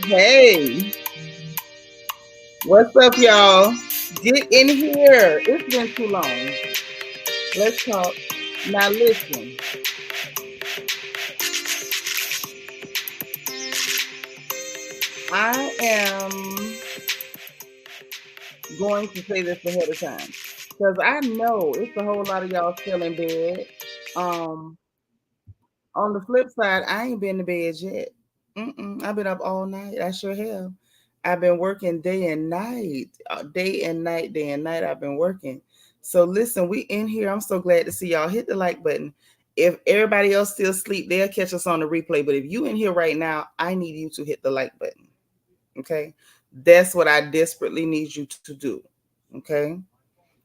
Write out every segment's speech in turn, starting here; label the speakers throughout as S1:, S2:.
S1: Hey, what's up, y'all? Get in here. It's been too long. Let's talk. Now, listen, I am going to say this ahead of time because I know it's a whole lot of y'all still in bed. Um, on the flip side, I ain't been to bed yet. I've been up all night. I sure have. I've been working day and night, day and night, day and night. I've been working. So listen, we in here. I'm so glad to see y'all. Hit the like button. If everybody else still sleep, they'll catch us on the replay. But if you in here right now, I need you to hit the like button. Okay, that's what I desperately need you to do. Okay.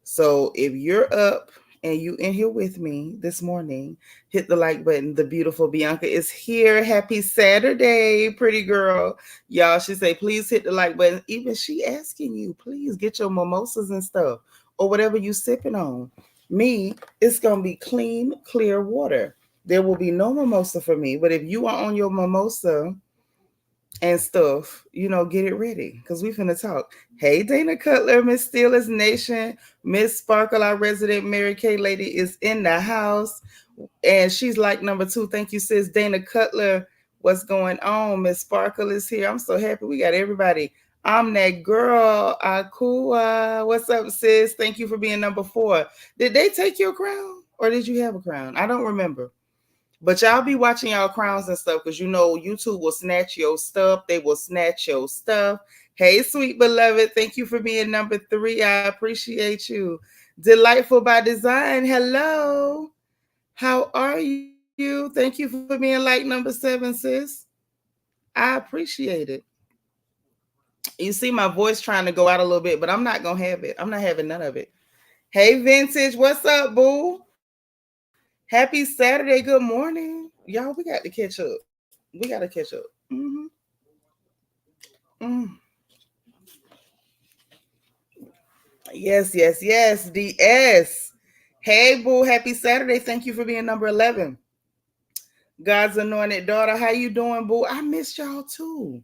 S1: So if you're up and you in here with me this morning, hit the like button. The beautiful Bianca is here. Happy Saturday, pretty girl. Y'all, she say, please hit the like button. Even she asking you, please get your mimosas and stuff or whatever you sipping on. Me, it's going to be clean, clear water. There will be no mimosa for me. But if you are on your mimosa and stuff, get it ready because we finna talk. Hey, Dana Cutler, Miss Steelers Nation, Miss Sparkle, our resident Mary Kay lady, is in the house, and she's like number 2. Thank you, sis. Dana Cutler, what's going on? Miss Sparkle is here. I'm so happy we got everybody. I'm that girl, Akua. What's up, sis? Thank you for being number 4. Did they take your crown, or did you have a crown? I don't remember. But y'all be watching y'all crowns and stuff because YouTube will snatch your stuff. They will snatch your stuff. Hey, sweet beloved. Thank you for being number 3. I appreciate you. Delightful by Design. Hello. How are you? Thank you for being like number 7, sis. I appreciate it. You see my voice trying to go out a little bit, but I'm not going to have it. I'm not having none of it. Hey, Vintage. What's up, boo? Happy Saturday. Good morning. Y'all, we got to catch up. We got to catch up. Mm. Yes, yes, yes. DS. Hey, boo. Happy Saturday. Thank you for being number 11. God's anointed daughter. How you doing, boo? I missed y'all too.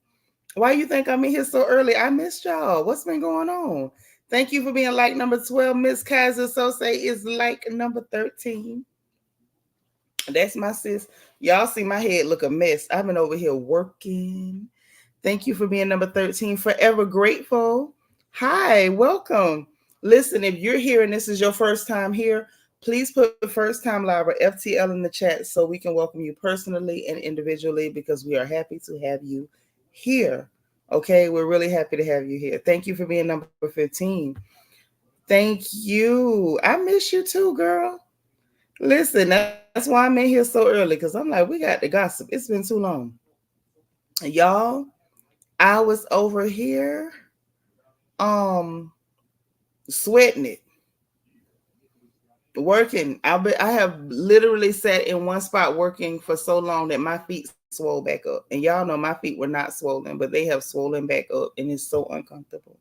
S1: Why you think I'm in here so early? I missed y'all. What's been going on? Thank you for being like number 12. Miss Kaiser Sose is like number 13. That's my sis. Y'all see my head look a mess. I've been over here working. Thank you for being number 13. Forever grateful. Hi, welcome. Listen, if you're here and this is your first time here, please put first time live or FTL in the chat so we can welcome you personally and individually because we are happy to have you here. Okay, we're really happy to have you here. Thank you for being number 15. Thank you. I miss you too, girl. Listen, that's why I'm in here so early because I'm like, we got the gossip. It's been too long. Y'all, I was over here sweating it, working. I have literally sat in one spot working for so long that my feet swole back up. And y'all know my feet were not swollen, but they have swollen back up and it's so uncomfortable.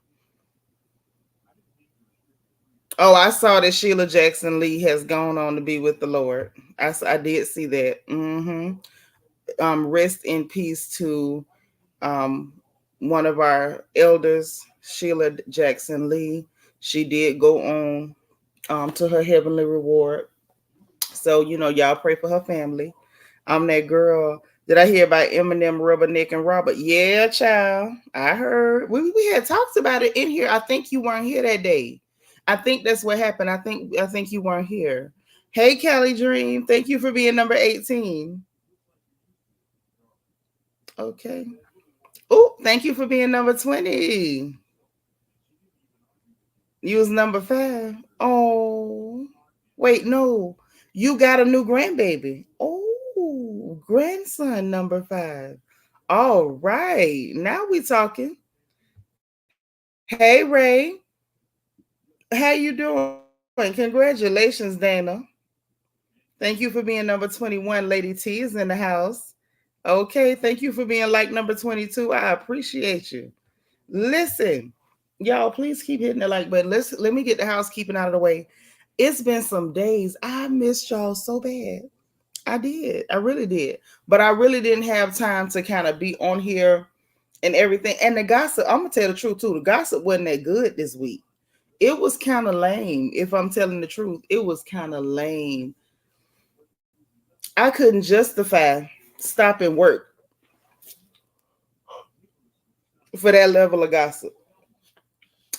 S1: Oh, I saw that Sheila Jackson Lee has gone on to be with the Lord. I did see that. Rest in peace to um, one of our elders, Sheila Jackson Lee. She did go on to her heavenly reward. So, y'all pray for her family. I'm that girl. Did I hear about Eminem, Rubberneck, and Robert? Yeah, child. I heard. We had talked about it in here. I think you weren't here that day. I think that's what happened. I think you weren't here. Hey, Kelly Dream. Thank you for being number 18. Okay. Oh, thank you for being number 20. You was number 5. Oh, wait, no. You got a new grandbaby. Oh, grandson number 5. All right. Now we talking. Hey Ray, how you doing? Congratulations, Dana. Thank you for being number 21. Lady T is in the house. Okay, thank you for being like number 22. I appreciate you. Listen, y'all, please keep hitting the like button. Let me get the housekeeping out of the way. It's been some days. I missed y'all so bad. I did. I really did. But I really didn't have time to kind of be on here and everything. And the gossip, I'm gonna tell the truth too. The gossip wasn't that good this week. It was kind of lame. If I'm telling the truth, it was kind of lame. I couldn't justify stopping work for that level of gossip.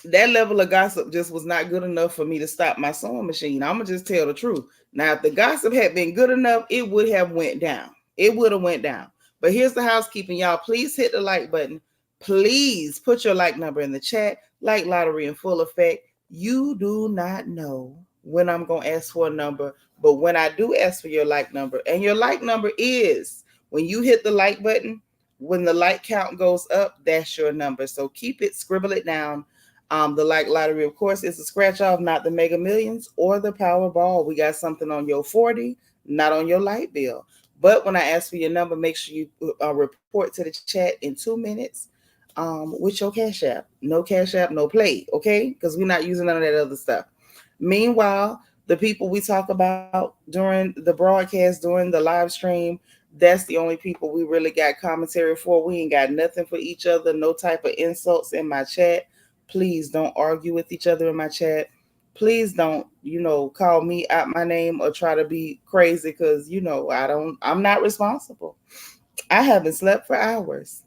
S1: That level of gossip just was not good enough for me to stop my sewing machine. I'm gonna just tell the truth. Now, if the gossip had been good enough, it would have went down. It would have went down. But here's the housekeeping, y'all. Please hit the like button. Please put your like number in the chat. Like lottery in full effect. You do not know when I'm gonna ask for a number, but when I do ask for your like number, and your like number is when you hit the like button, when the like count goes up, that's your number. So keep it, scribble it down. The like lottery, of course, is a scratch off, not the Mega Millions or the Powerball. We got something on your 40, not on your light bill. But when I ask for your number, make sure you report to the chat in 2 minutes with your Cash App. No Cash App, no play, okay? Because we're not using none of that other stuff. Meanwhile, the people we talk about during the broadcast, during the live stream, that's the only people we really got commentary for. We ain't got nothing for each other, no type of insults in my chat. Please don't argue with each other in my chat. Please don't, call me out my name or try to be crazy because, I'm not responsible. I haven't slept for hours.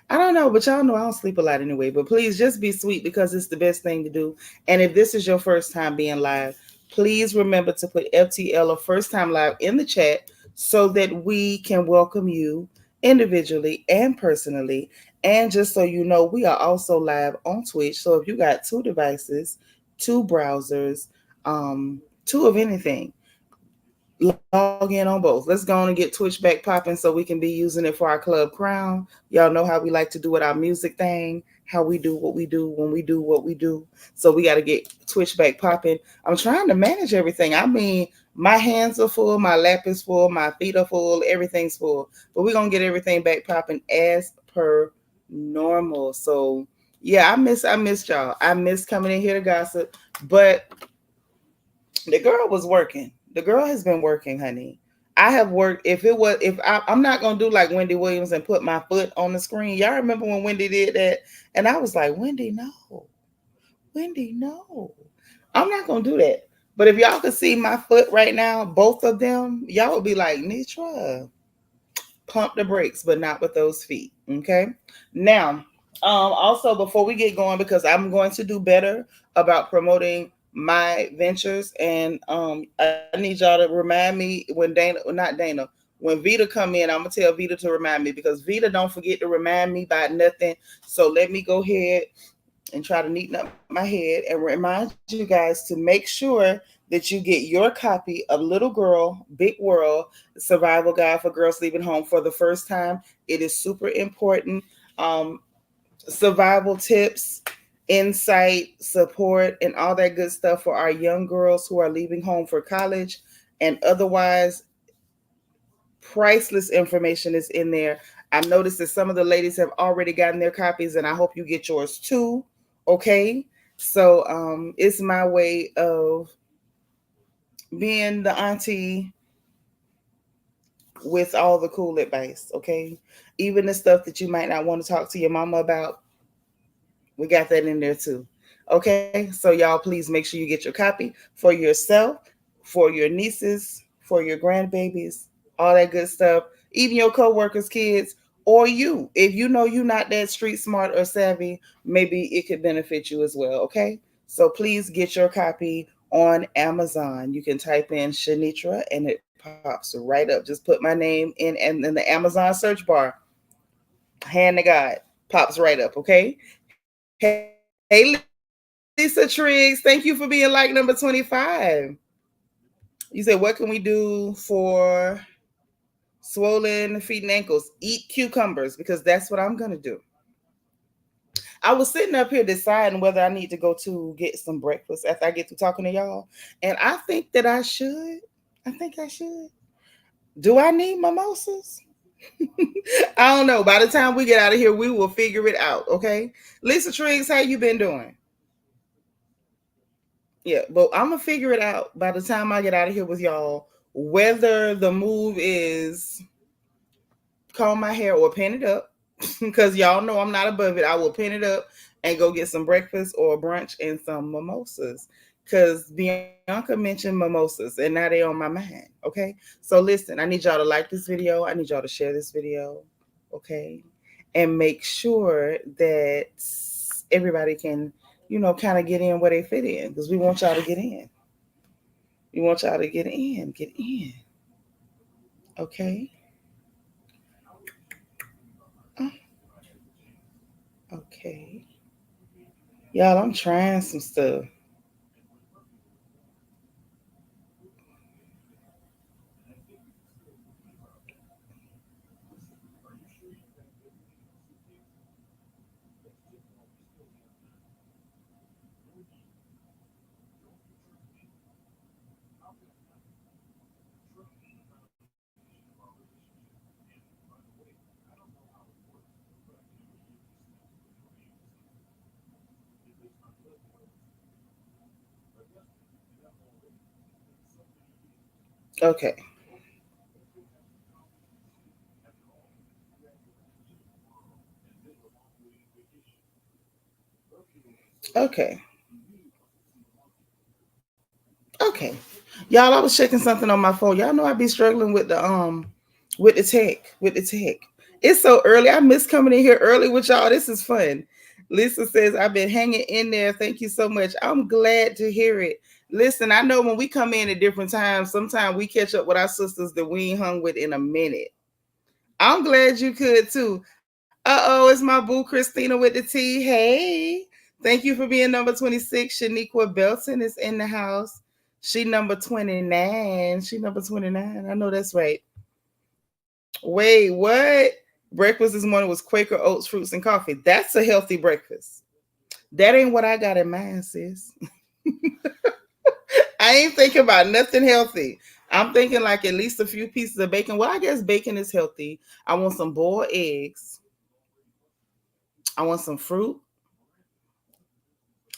S1: I don't know, but y'all know I don't sleep a lot anyway. But please just be sweet because it's the best thing to do. And if this is your first time being live, please remember to put FTL or first time live in the chat so that we can welcome you individually and personally. And just so you know, we are also live on Twitch. So if you got two devices, two browsers, two of anything, log in on both. Let's go on and get Twitch back popping so we can be using it for our Club Crown. Y'all know how we like to do it, our music thing, how we do what we do when we do what we do. So we got to get Twitch back popping. I'm trying to manage everything. I mean, my hands are full, my lap is full, my feet are full, everything's full. But we're going to get everything back popping as per normal. So yeah, I missed y'all. I miss coming in here to gossip, but the girl was working. The girl has been working, honey. I have worked. I'm not gonna do like Wendy Williams and put my foot on the screen. Y'all remember when Wendy did that? And I was like, Wendy, no, Wendy, no. I'm not gonna do that. But if y'all could see my foot right now, both of them, y'all would be like, Nitra, pump the brakes, but not with those feet. Okay. Now, also before we get going, because I'm going to do better about promoting my ventures, and I need y'all to remind me when not Dana, when Vita come in, I'm gonna tell Vita to remind me because Vita don't forget to remind me about nothing. So let me go ahead and try to neaten up my head and remind you guys to make sure that you get your copy of Little Girl, Big World Survival Guide for Girls Leaving Home for the first time. It is super important. Survival tips, insight, support, and all that good stuff for our young girls who are leaving home for college and otherwise priceless information is in there. I noticed that some of the ladies have already gotten their copies, and I hope you get yours too. Okay. So it's my way of being the auntie with all the cool advice. Okay. Even the stuff that you might not want to talk to your mama about, we got that in there too. Okay. So y'all please make sure you get your copy for yourself, for your nieces, for your grandbabies, all that good stuff, even your co-workers, kids, or you. If you know you're not that street smart or savvy, maybe it could benefit you as well. Okay. So please get your copy on Amazon. You can type in Seanitra and it pops right up. Just put my name in the Amazon search bar. Hand to God. Pops right up. Okay. Hey, Lisa Triggs, thank you for being like number 25. You said, what can we do for swollen feet and ankles? Eat cucumbers because that's what I'm going to do. I was sitting up here deciding whether I need to go to get some breakfast after I get through talking to y'all. And I think that I should. I think I should. Do I need mimosas? I don't know. By the time we get out of here, we will figure it out. Okay. Lisa Triggs, how you been doing? Yeah, but I'm gonna figure it out by the time I get out of here with y'all. Whether the move is comb my hair or pin it up, because y'all know I'm not above it. I will pin it up and go get some breakfast or brunch and some mimosas. Because Bianca mentioned mimosas and now they on my mind. Okay. So listen, I need y'all to like this video. I need y'all to share this video. Okay. And make sure that everybody can, kind of get in where they fit in. Because we want y'all to get in. We want y'all to get in. Get in. Okay. Oh, okay. Y'all, I'm trying some stuff. Okay. Okay. Okay. Y'all, I was checking something on my phone. Y'all know I be struggling with the tech. It's so early. I miss coming in here early with y'all. This is fun. Lisa says I've been hanging in there. Thank you so much. I'm glad to hear it. Listen, I know when we come in at different times, sometimes we catch up with our sisters that we ain't hung with in a minute. I'm glad you could too. Uh-oh, it's my boo Christina with the T. Hey. Thank you for being number 26. Shaniqua Belton is in the house. She number 29. She number 29. I know that's right. Wait, what? Breakfast this morning was Quaker oats, fruits, and coffee. That's a healthy breakfast. That ain't what I got in mind, sis. I ain't thinking about nothing healthy. I'm thinking like at least a few pieces of bacon. Well, I guess bacon is healthy. I want some boiled eggs. I want some fruit.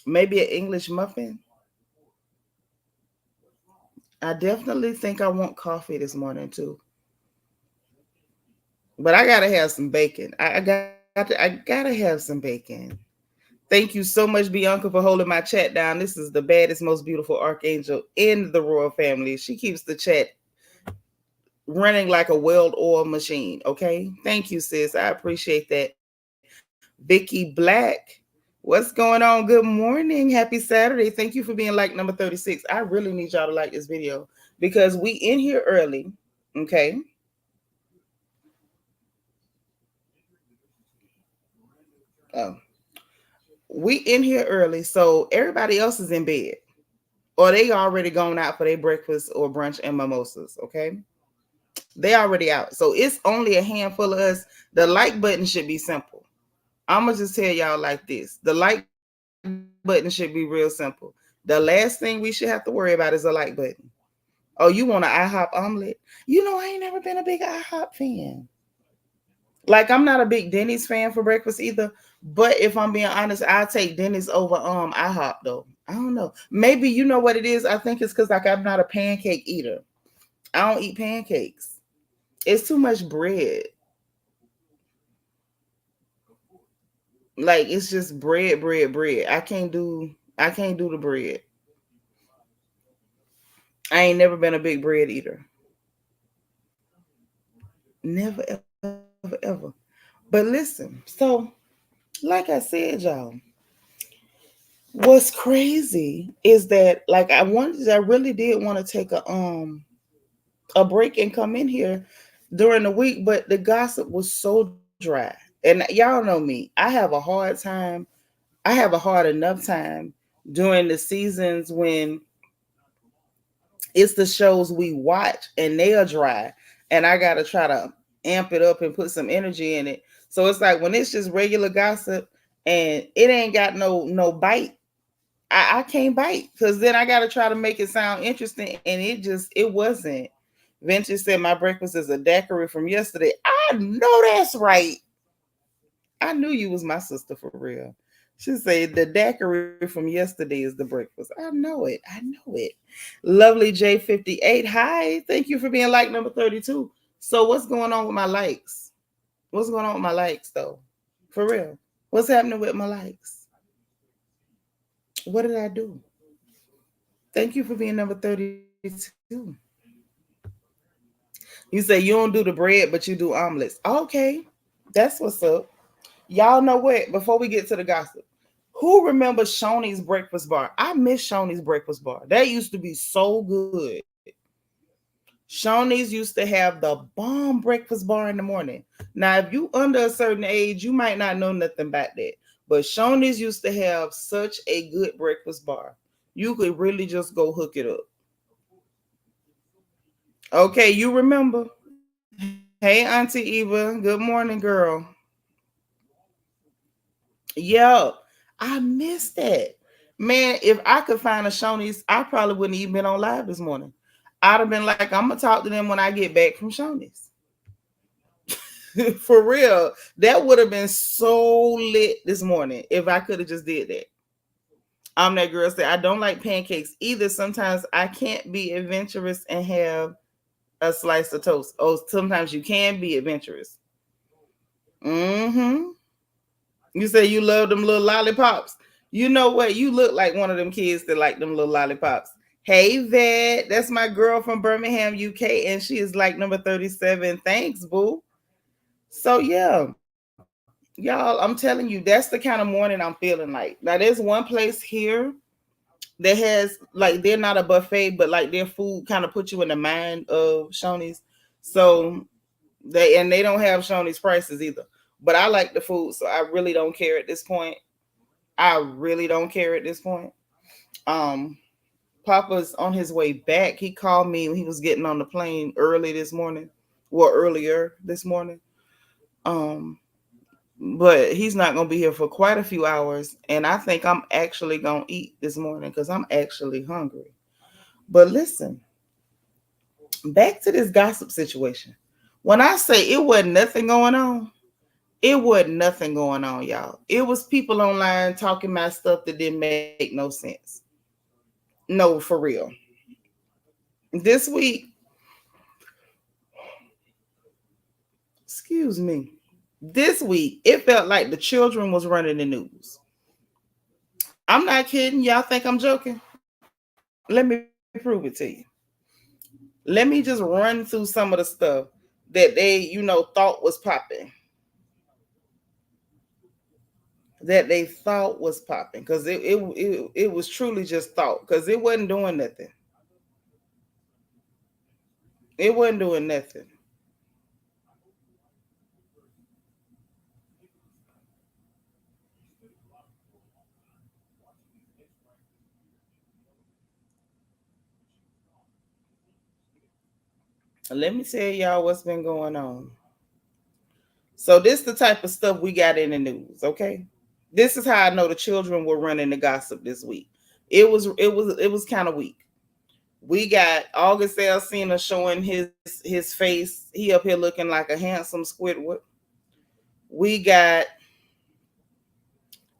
S1: Maybe an English muffin. I definitely think I want coffee this morning too. But I gotta have some bacon. I gotta have some bacon. Thank you so much, Bianca, for holding my chat down. This is the baddest, most beautiful archangel in the royal family. She keeps the chat running like a well-oiled machine. Okay. Thank you, sis. I appreciate that. Vicky Black. What's going on? Good morning. Happy Saturday. Thank you for being like number 36. I really need y'all to like this video because we in here early. Okay. Oh, we in here early. So everybody else is in bed or they already gone out for their breakfast or brunch and mimosas. Okay. They already out. So it's only a handful of us. The like button should be simple. I'm going to just tell y'all like this. The like button should be real simple. The last thing we should have to worry about is a like button. Oh, you want an IHOP omelet? I ain't never been a big IHOP fan. Like, I'm not a big Denny's fan for breakfast either. But if I'm being honest, I'll take Denny's over IHOP though. I don't know. Maybe you know what it is. I think it's because like I'm not a pancake eater. I don't eat pancakes. It's too much bread. Like it's just bread, bread, bread. I can't do the bread. I ain't never been a big bread eater. Never, ever, ever. But listen, so like I said, y'all, what's crazy is that like I really did want to take a break and come in here during the week, but the gossip was so dry. And y'all know me, I have a hard time. I have a hard enough time during the seasons when it's the shows we watch and they are dry and I gotta try to amp it up and put some energy in it. So it's like when it's just regular gossip and it ain't got no bite. I can't bite because then I got to try to make it sound interesting, and it wasn't. Venture said my breakfast is a daiquiri from yesterday. I know that's right. I knew you was my sister for real. She said the daiquiri from yesterday is the breakfast. I know it. I know it. Lovely J58. Hi. Thank you for being like number 32. So what's going on with my likes? What's going on with my likes though? For real. What's happening with my likes? What did I do? Thank you for being number 32. You say you don't do the bread, but you do omelets. Okay. That's what's up. Y'all know what? Before we get to the gossip, who remembers Shoney's breakfast bar? I miss Shoney's breakfast bar. That used to be so good. Shoney's used to have the bomb breakfast bar in the morning. Now, if you under a certain age, you might not know nothing about that. But Shoney's used to have such a good breakfast bar. You could really just go hook it up. Okay, you remember? Hey, Auntie Eva. Good morning, girl. Yo, I missed that. Man, if I could find a Shoney's, I probably wouldn't even been on live this morning. I'd have been like, I'm gonna talk to them when I get back from Shoney's. For real. That would have been so lit this morning if I could have just did that. I'm that girl say I don't like pancakes either. Sometimes I can't be adventurous and have a slice of toast. Oh, sometimes you can be adventurous. Mm-hmm. You say you love them little lollipops. You know what? You look like one of them kids that like them little lollipops. Hey, Vet. That's my girl from Birmingham, UK, and she is like number 37. Thanks, boo. So, yeah, y'all, I'm telling you, that's the kind of morning I'm feeling like. Now, there's one place here that has, like, they're not a buffet, but like their food kind of put you in the mind of Shoney's. So, they don't have Shoney's prices either. But I like the food, so I really don't care at this point. I really don't care at this point. Um, Papa's on his way back. He called me when he was getting on the plane early this morning, or earlier this morning. Um, but he's not gonna be here for quite a few hours, and I think I'm actually gonna eat this morning because I'm actually hungry. But listen, back to this gossip situation. When I say it wasn't nothing going on, it wasn't nothing going on, y'all. It was people online talking about stuff that didn't make no sense. No, for real. This week, excuse me, this week, it felt like the children was running the news. I'm not kidding. Y'all think I'm joking? Let me prove it to you. Let me just run through some of the stuff that they, thought was popping. That they thought was popping. Because it was truly just thought. Because it wasn't doing nothing. It wasn't doing nothing. Let me tell y'all what's been going on. So this the type of stuff we got in the news, okay? This is how I know the children were running the gossip this week. It was kind of weak. We got August Alsina showing his face. He up here looking like a handsome Squidward. We got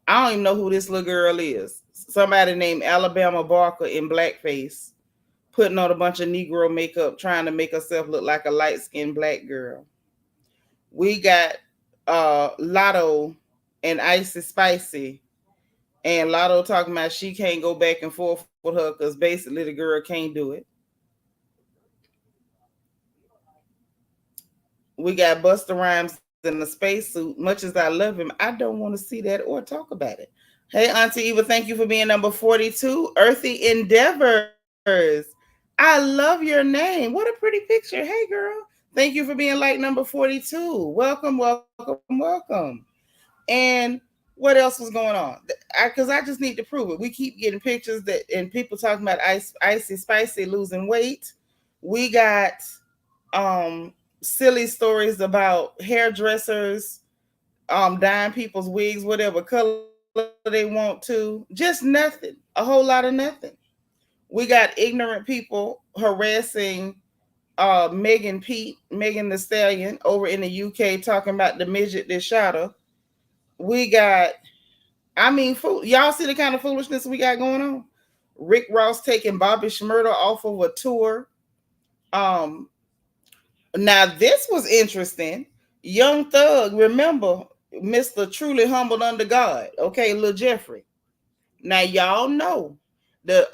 S1: I don't even know who this little girl is. Somebody named Alabama Barker in blackface, putting on a bunch of Negro makeup, trying to make herself look like a light skinned black girl. We got Lotto and Icy Spicy, and Lotto talking about she can't go back and forth with her because basically the girl can't do it. We got Busta Rhymes in a spacesuit. Much as I love him, I don't want to see that or talk about it. Hey, Auntie Eva, thank you for being number 42. Earthy Endeavors. I love your name. What a pretty picture. Hey, girl. Thank you for being like number 42. Welcome, welcome, welcome. And what else was going on? Because I just need to prove it. We keep getting pictures that and people talking about icy spicy losing weight. We got silly stories about hairdressers dyeing people's wigs whatever color they want to. Just nothing. A whole lot of nothing. We got ignorant people harassing Megan the Stallion over in the UK talking about the midget that shot her. We got, I mean, y'all see the kind of foolishness we got going on? Rick Ross taking Bobby Shmurda off of a tour. Um, Now this was interesting. Young Thug, remember Mr. Truly Humbled Under God, okay, Lil Jeffrey. Now y'all know the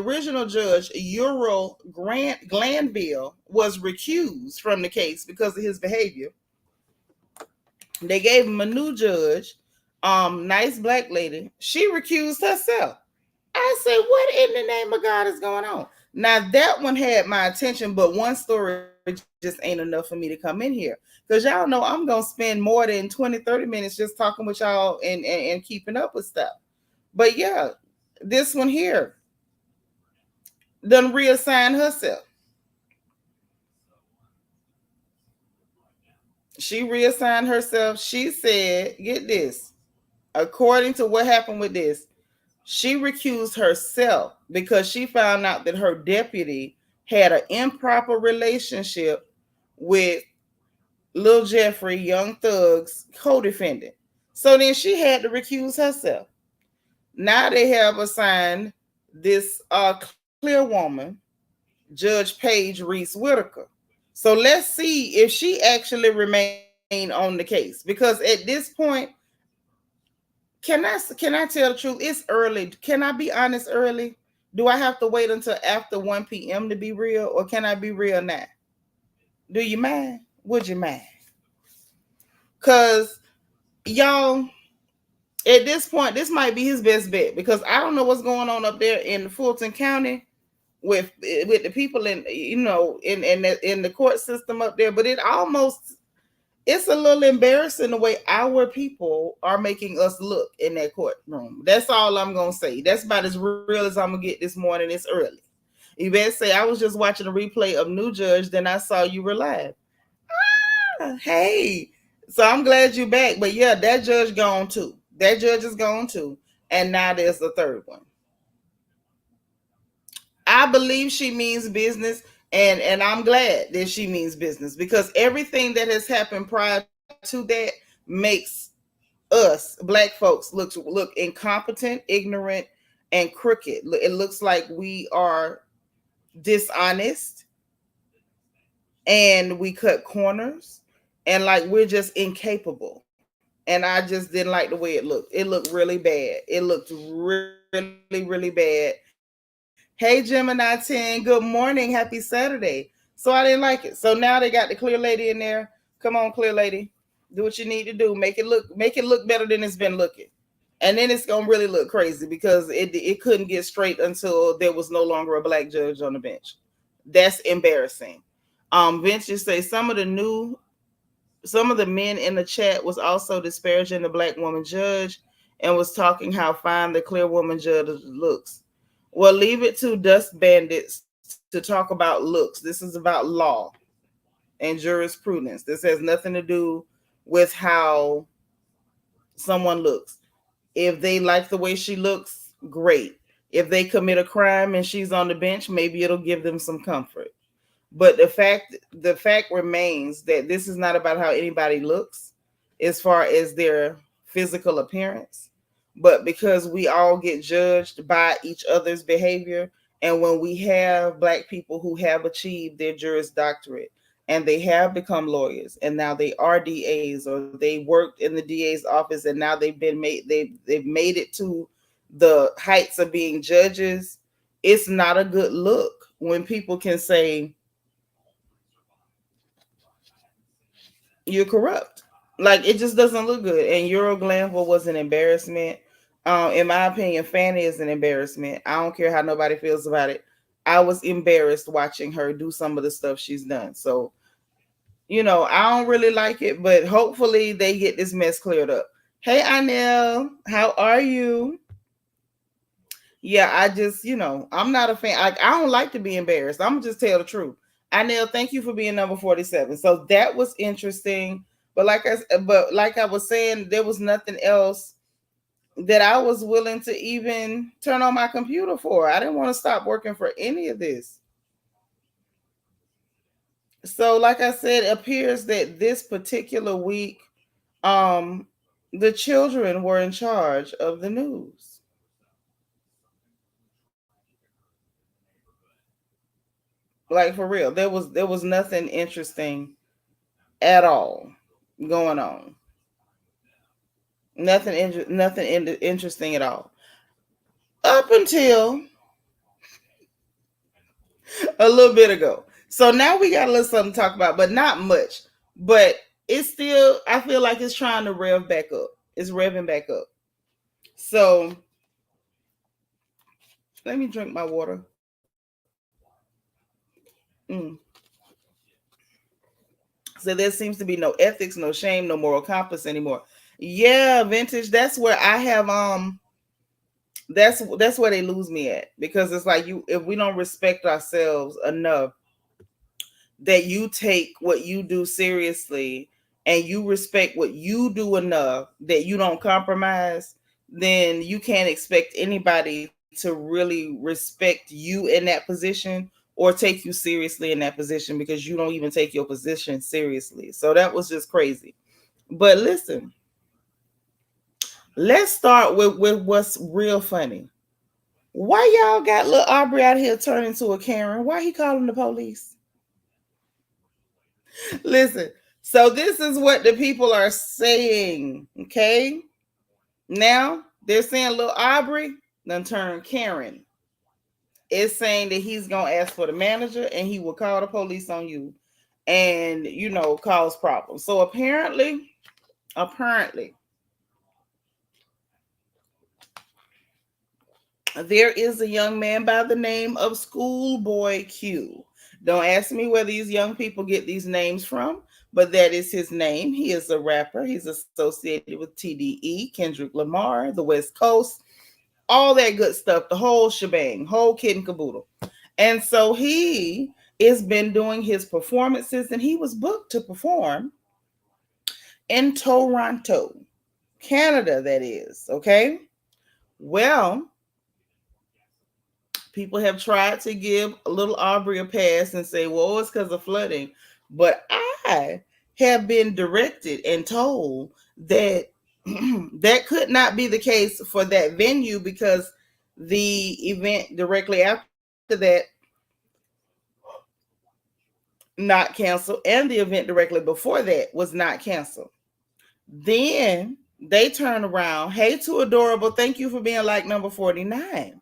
S1: original judge Euro Grant Glanville was recused from the case because of his behavior. They gave him a new judge, nice black lady. She recused herself. I said, what in the name of God is going on? Now that one had my attention, but one story just ain't enough for me to come in here. Because y'all know I'm going to spend more than 20, 30 minutes just talking with y'all and keeping up with stuff. But yeah, this one here done reassigned herself. She reassigned herself. She said, get this, according to what happened with this, she recused herself because she found out that her deputy had an improper relationship with Lil Jeffrey, Young Thug's co-defendant. So then she had to recuse herself. Now they have assigned this clear woman, Judge Paige Reese Whitaker. So let's see if she actually remain on the case. Because at this point, can I tell the truth? It's early. Can I be honest early? Do I have to wait until after 1 p.m. to be real, or can I be real now? Do you mind? Would you mind? Because y'all, at this point, this might be his best bet because I don't know what's going on up there in Fulton County with the people in in the court system up there, but it's a little embarrassing the way our people are making us look in that courtroom. That's all I'm gonna say. That's about as real as I'm gonna get this morning. It's early. You better say I was just watching a replay of New Judge, then I saw you were live. Hey, so I'm glad you're back. But yeah, that judge gone too. That judge is gone too. And now there's the third one. I believe she means business, and I'm glad that she means business because everything that has happened prior to that makes us black folks look incompetent, ignorant, and crooked. It looks like we are dishonest and we cut corners and like we're just incapable. And I just didn't like the way it looked. It looked really bad. It looked really, really bad. Hey, Gemini 10, good morning. Happy Saturday. So I didn't like it. So now they got the clear lady in there. Come on, clear lady. Do what you need to do. Make it look better than it's been looking. And then it's gonna really look crazy because it couldn't get straight until there was no longer a black judge on the bench. That's embarrassing. Vince just say some of the men in the chat was also disparaging the black woman judge and was talking how fine the clear woman judge looks. Well, leave it to dust bandits to talk about looks. This is about law and jurisprudence. This has nothing to do with how someone looks. If they like the way she looks, great. If they commit a crime and she's on the bench, maybe it'll give them some comfort. But the fact remains that this is not about how anybody looks as far as their physical appearance, but because we all get judged by each other's behavior. And when we have black people who have achieved their Juris Doctorate and they have become lawyers and now they are DAs or they worked in the DA's office and now they've made it to the heights of being judges, it's not a good look when people can say you're corrupt. Like it just doesn't look good. And Euro Glanville was an embarrassment. In my opinion, Fanny is an embarrassment. I don't care how nobody feels about it. I was embarrassed watching her do some of the stuff she's done. So, I don't really like it, but hopefully they get this mess cleared up. Hey, Anel, how are you? Yeah, I just, I'm not a fan. I don't like to be embarrassed. I'm gonna just tell the truth. Anel, thank you for being number 47. So that was interesting. But like I was saying, there was nothing else that I was willing to even turn on my computer for. I didn't want to stop working for any of this. So, like I said, it appears that this particular week, um, the children were in charge of the news. Like for real, there was nothing interesting at all going on. Nothing interesting at all. Up until a little bit ago. So now we got a little something to talk about, but not much. But it's still, I feel like it's trying to rev back up. It's revving back up. So let me drink my water. Mm. So there seems to be no ethics, no shame, no moral compass anymore. Yeah, vintage. That's where I have that's where they lose me at, because it's like, you, if we don't respect ourselves enough that you take what you do seriously and you respect what you do enough that you don't compromise, then you can't expect anybody to really respect you in that position or take you seriously in that position, because you don't even take your position seriously. So that was just crazy. But listen, let's start with what's real funny. Why y'all got little Aubrey out here turning into a Karen? Why he calling the police? Listen, so this is what the people are saying. Okay. Now they're saying little Aubrey done turned Karen. It's saying that he's gonna ask for the manager and he will call the police on you and, cause problems. So apparently, there is a young man by the name of Schoolboy Q. Don't ask me where these young people get these names from, but that is his name. He is a rapper. He's associated with TDE, Kendrick Lamar, the West Coast, all that good stuff, the whole shebang, whole kid and caboodle. And so he has been doing his performances, and he was booked to perform in Toronto, Canada, that is. Okay. Well, people have tried to give a little Aubrey a pass and say, well, it's because of flooding. But I have been directed and told that that could not be the case for that venue, because the event directly after that not canceled, and the event directly before that was not canceled. Then they turn around, hey, too adorable, thank you for being like number 49.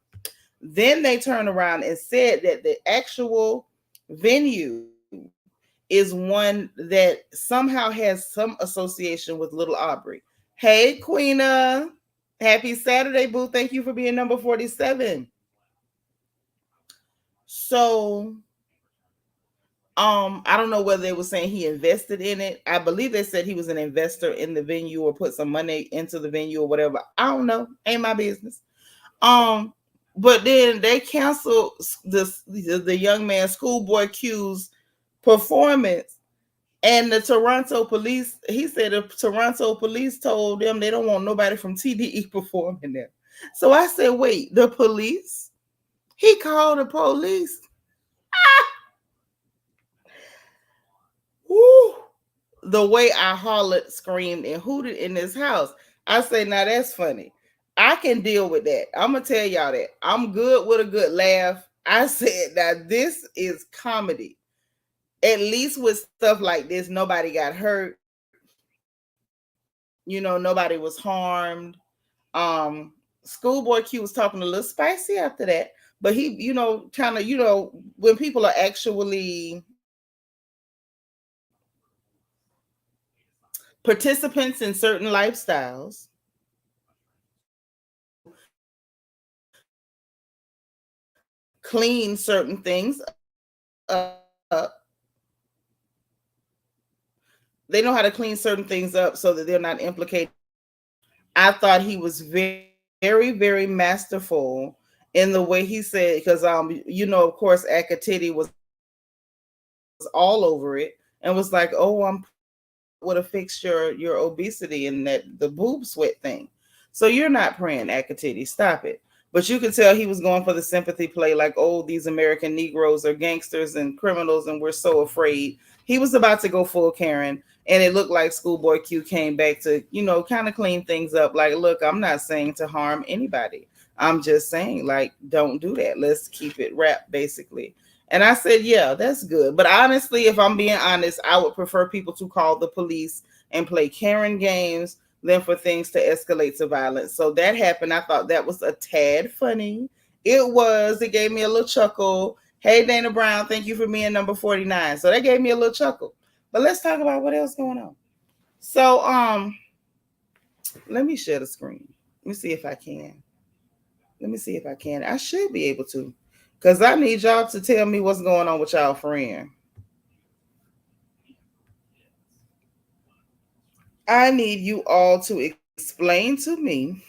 S1: Then they turn around and said that the actual venue is one that somehow has some association with little Aubrey. Hey, Queena. Happy Saturday, boo. Thank you for being number 47. So, I don't know whether they were saying he invested in it. I believe they said he was an investor in the venue or put some money into the venue or whatever. I don't know. Ain't my business. Um, but then they canceled the young man Schoolboy Q's performance. And the Toronto police, he said the Toronto police told them they don't want nobody from TDE performing there. So I said, wait, the police? He called the police. Woo! The way I hollered, screamed, and hooted in this house. I say, now that's funny. I can deal with that. I'm going to tell y'all that. I'm good with a good laugh. I said, now this is comedy. At least with stuff like this, nobody got hurt. Nobody was harmed. Schoolboy Q was talking a little spicy after that, but he, kind of, when people are actually participants in certain lifestyles clean certain things up. They know how to clean certain things up so that they're not implicated. I thought he was very, very, very masterful in the way he said, because of course, Akatiti was all over it and was like, "Oh, I'm would have fixed your obesity and that the boob sweat thing." So you're not praying Akatiti. Stop it. But you could tell he was going for the sympathy play, like, oh, these American Negroes are gangsters and criminals, and we're so afraid. He was about to go full Karen, and it looked like Schoolboy Q came back to, kind of clean things up. Like, look, I'm not saying to harm anybody. I'm just saying, like, don't do that. Let's keep it wrapped, basically. And I said, yeah, that's good. But honestly, if I'm being honest, I would prefer people to call the police and play Karen games than for things to escalate to violence. So that happened. I thought that was a tad funny. It was. It gave me a little chuckle. Hey, Dana Brown, thank you for being number 49. So that gave me a little chuckle. But let's talk about what else going on. So, let me share the screen. Let me see if I can. Let me see if I can. I should be able to. Because I need y'all to tell me what's going on with y'all friend. I need you all to explain to me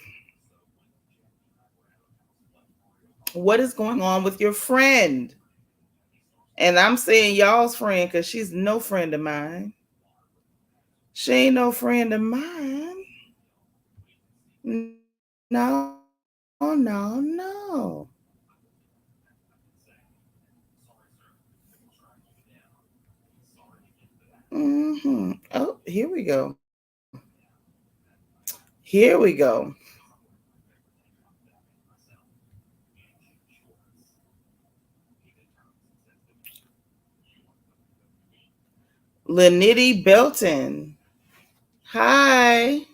S1: what is going on with your friend. And I'm saying y'all's friend because she's no friend of mine. She ain't no friend of mine. No, no, no. Oh, here we go. Here we go. Lenity Belton. Hi.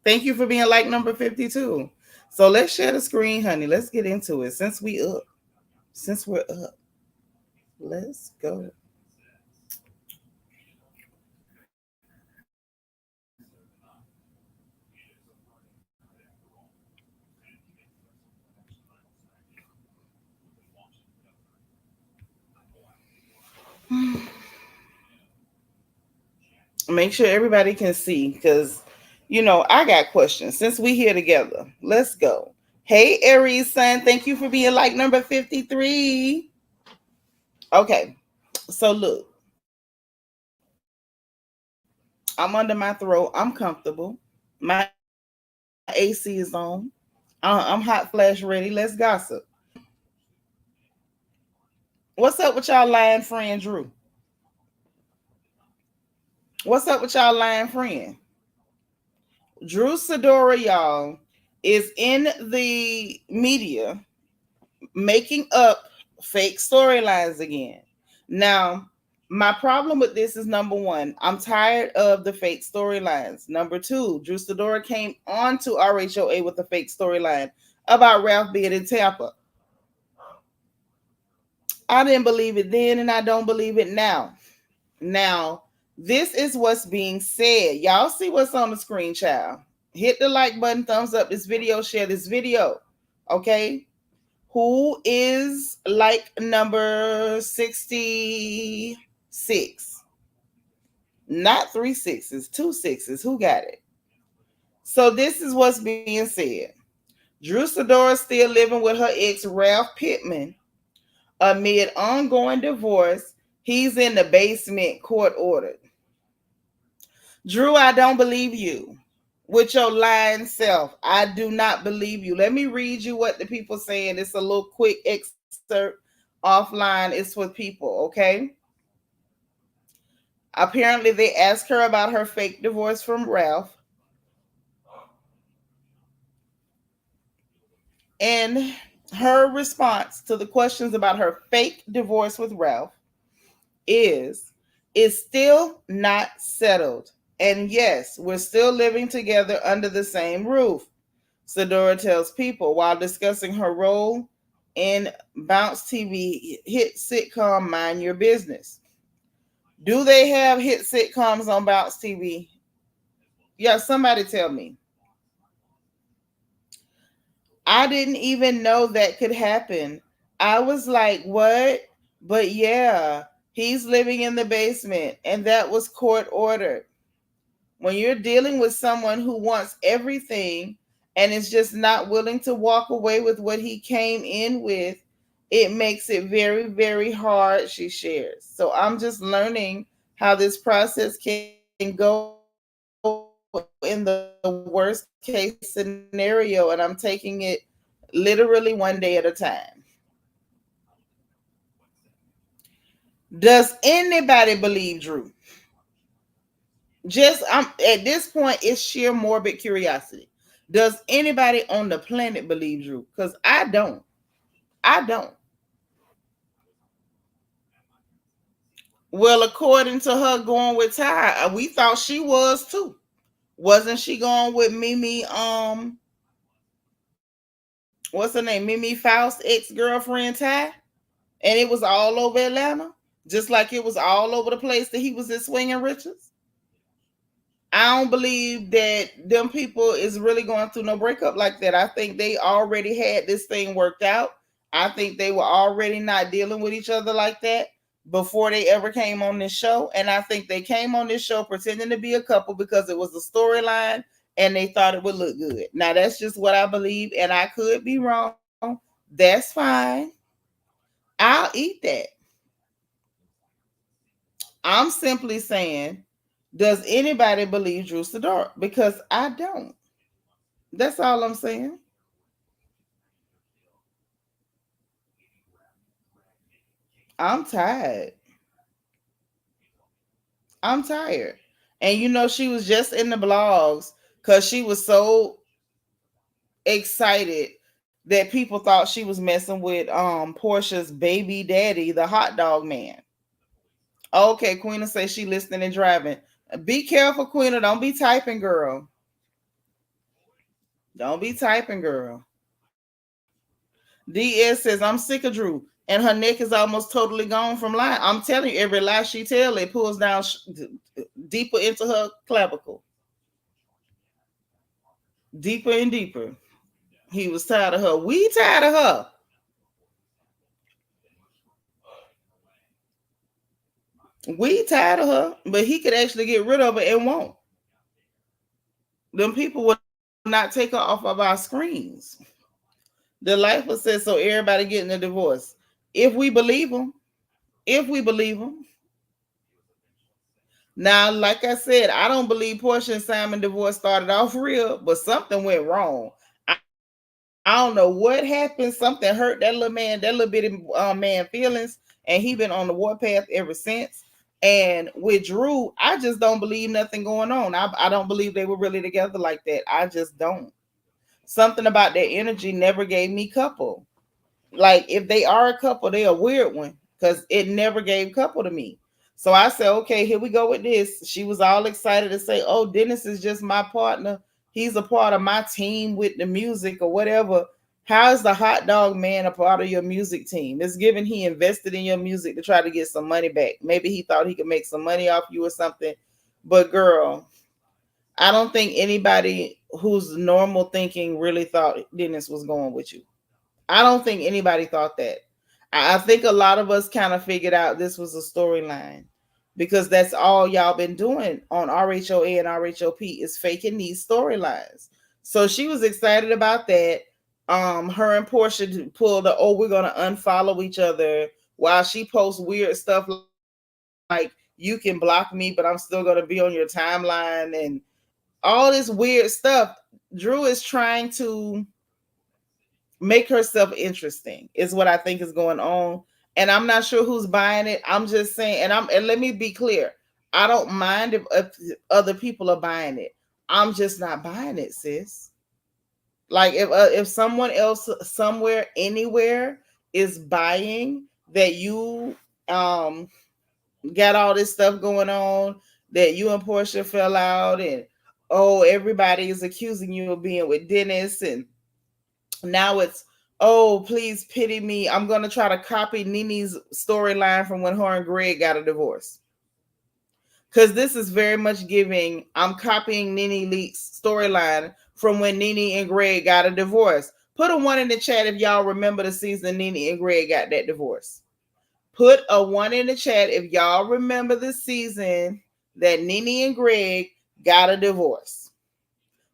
S1: Thank you for being like number 52. So let's share the screen, honey. Let's get into it. Since we up. Since we're up. Let's go. Make sure everybody can see because I got questions. Since we here together, let's go. Hey, Aries son, thank you for being like number 53. Okay, so look, I'm under my throat. I'm comfortable. My AC is on. I'm hot flash ready. Let's gossip. What's up with y'all lying friend Drew? What's up with y'all lying friend? Drew Sidora, y'all, is in the media making up fake storylines again. Now, my problem with this is number one, I'm tired of the fake storylines. Number two, Drew Sidora came on to RHOA with a fake storyline about Ralph being in Tampa. I didn't believe it then, and I don't believe it now. Now, this is what's being said. Y'all see what's on the screen, child. Hit the like button, thumbs up this video, share this video. Okay? Who is like number 66? Not three sixes, two sixes. Who got it? So this is what's being said. Drew Sidora still living with her ex, Ralph Pittman, amid ongoing divorce. He's in the basement, court ordered. Drew, I don't believe you with your lying self. I do not believe you. Let me read you what the people saying. It's a little quick excerpt offline. It's for people, okay? Apparently, they asked her about her fake divorce from Ralph. And her response to the questions about her fake divorce with Ralph is it's still not settled. And yes, we're still living together under the same roof. Sidora tells People while discussing her role in Bounce TV hit sitcom Mind Your Business. Do they have hit sitcoms on Bounce TV? Yeah, somebody tell me. I didn't even know that could happen. I was like, what? But yeah, he's living in the basement, and that was court ordered. When you're dealing with someone who wants everything and is just not willing to walk away with what he came in with, it makes it very, very hard, she shares. So I'm just learning how this process can go in the worst case scenario, and I'm taking it literally one day at a time. Does anybody believe Drew? Just I'm at this point, it's sheer morbid curiosity. Does anybody on the planet believe Drew? Because I don't. I don't. Well, according to her going with Ty, we thought she was too. Wasn't she going with Mimi? What's her name? Mimi Faust, ex girlfriend Ty, and it was all over Atlanta, just like it was all over the place that he was at Swinging Richards. I don't believe that them people is really going through no breakup like that. I think they already had this thing worked out. I think they were already not dealing with each other like that before they ever came on this show. And I think they came on this show pretending to be a couple because it was a storyline and they thought it would look good. Now, that's just what I believe, and I could be wrong. That's fine. I'll eat that. I'm simply saying, does anybody believe Drew Sidora? Because I don't. That's all I'm saying. I'm tired. I'm tired. And she was just in the blogs because she was so excited that people thought she was messing with Portia's baby daddy, the hot dog man. Okay, Queena says she listening and driving. Be careful, Queena. Don't be typing, girl. Don't be typing, girl. DS says, I'm sick of Drew. And her neck is almost totally gone from lying. I'm telling you, every lie she tells, it pulls down deeper into her clavicle. Deeper and deeper. He was tired of her. We tired of her. We tired of her. But he could actually get rid of her and won't. Them people will not take her off of our screens. The lifer says, so everybody getting a divorce. If we believe them, if we believe them. Now, like I said, I don't believe Portia and Simon divorce started off real, but something went wrong. I don't know what happened. Something hurt that little man, that little bitty man feelings, and he been on the warpath ever since. And with Drew, I just don't believe nothing going on. I don't believe they were really together like that. I just don't. Something about their energy never gave me couple. Like if they are a couple, they a weird one because it never gave couple to me. So I said, okay, here we go with this. She was all excited to say, oh, Dennis is just my partner. He's a part of my team with the music or whatever. How is the hot dog man a part of your music team? It's given he invested in your music to try to get some money back. Maybe he thought he could make some money off you or something. But girl, I don't think anybody who's normal thinking really thought Dennis was going with you. I don't think anybody thought that. I think a lot of us kind of figured out this was a storyline because that's all y'all been doing on RHOA and RHOP is faking these storylines. So she was excited about that. Her and Portia pulled the, oh, we're gonna unfollow each other while she posts weird stuff like you can block me, but I'm still gonna be on your timeline and all this weird stuff. Drew is trying to make herself interesting is what I think is going on. And I'm not sure who's buying it. I'm just saying, and let me be clear. I don't mind if other people are buying it. I'm just not buying it, sis. Like if someone else somewhere anywhere is buying that you got all this stuff going on, that you and Portia fell out, and oh, everybody is accusing you of being with Dennis, and now it's, oh, please pity me. I'm going to try to copy Nene's storyline from when her and Greg got a divorce. Because this is very much giving, I'm copying Nene Leak's storyline from when Nene and Greg got a divorce. Put a 1 in the chat if y'all remember the season Nene and Greg got that divorce. Put a 1 in the chat if y'all remember the season that Nene and Greg got a divorce.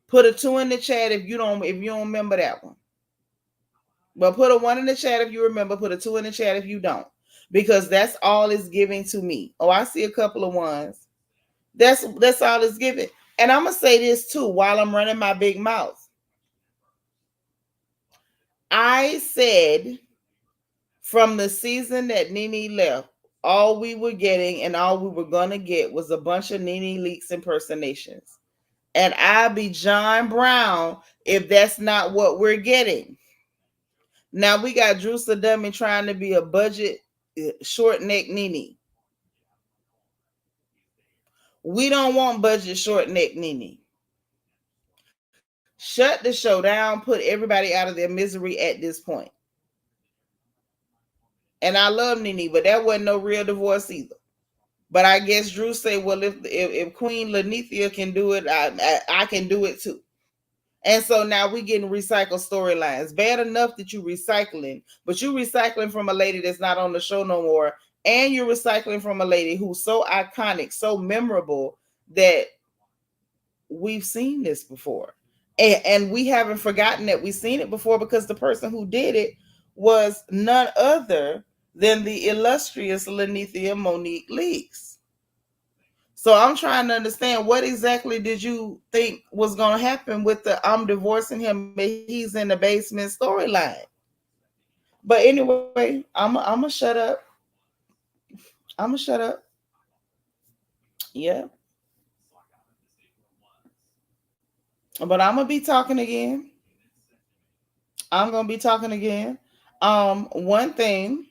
S1: Put a 2 in the chat if you don't remember that one. But put a 1 in the chat if you remember. Put a 2 in the chat if you don't. Because that's all it's giving to me. Oh, I see a couple of ones. That's all it's giving. And I'm going to say this too while I'm running my big mouth. I said from the season that Nene left, all we were getting and all we were going to get was a bunch of Nene Leakes impersonations. And I'll be John Brown if that's not what we're getting. Now we got Drew Dummy trying to be a budget short neck Nene. We don't want budget short neck Nene. Shut the show down, put everybody out of their misery at this point. And I love Nene, but that wasn't no real divorce either. But I guess Drew said, well, if Queen Lanithia can do it, I can do it too. And so now we getting recycled storylines. Bad enough that you recycling, but you recycling from a lady that's not on the show no more. And you're recycling from a lady who's so iconic, so memorable that we've seen this before. And we haven't forgotten that we've seen it before because the person who did it was none other than the illustrious Lanithia Monique Leakes. So I'm trying to understand, what exactly did you think was going to happen with the I'm divorcing him, but he's in the basement storyline? But anyway, I'm going to shut up. I'm going to shut up. Yeah. But I'm going to be talking again. I'm going to be talking again. One thing,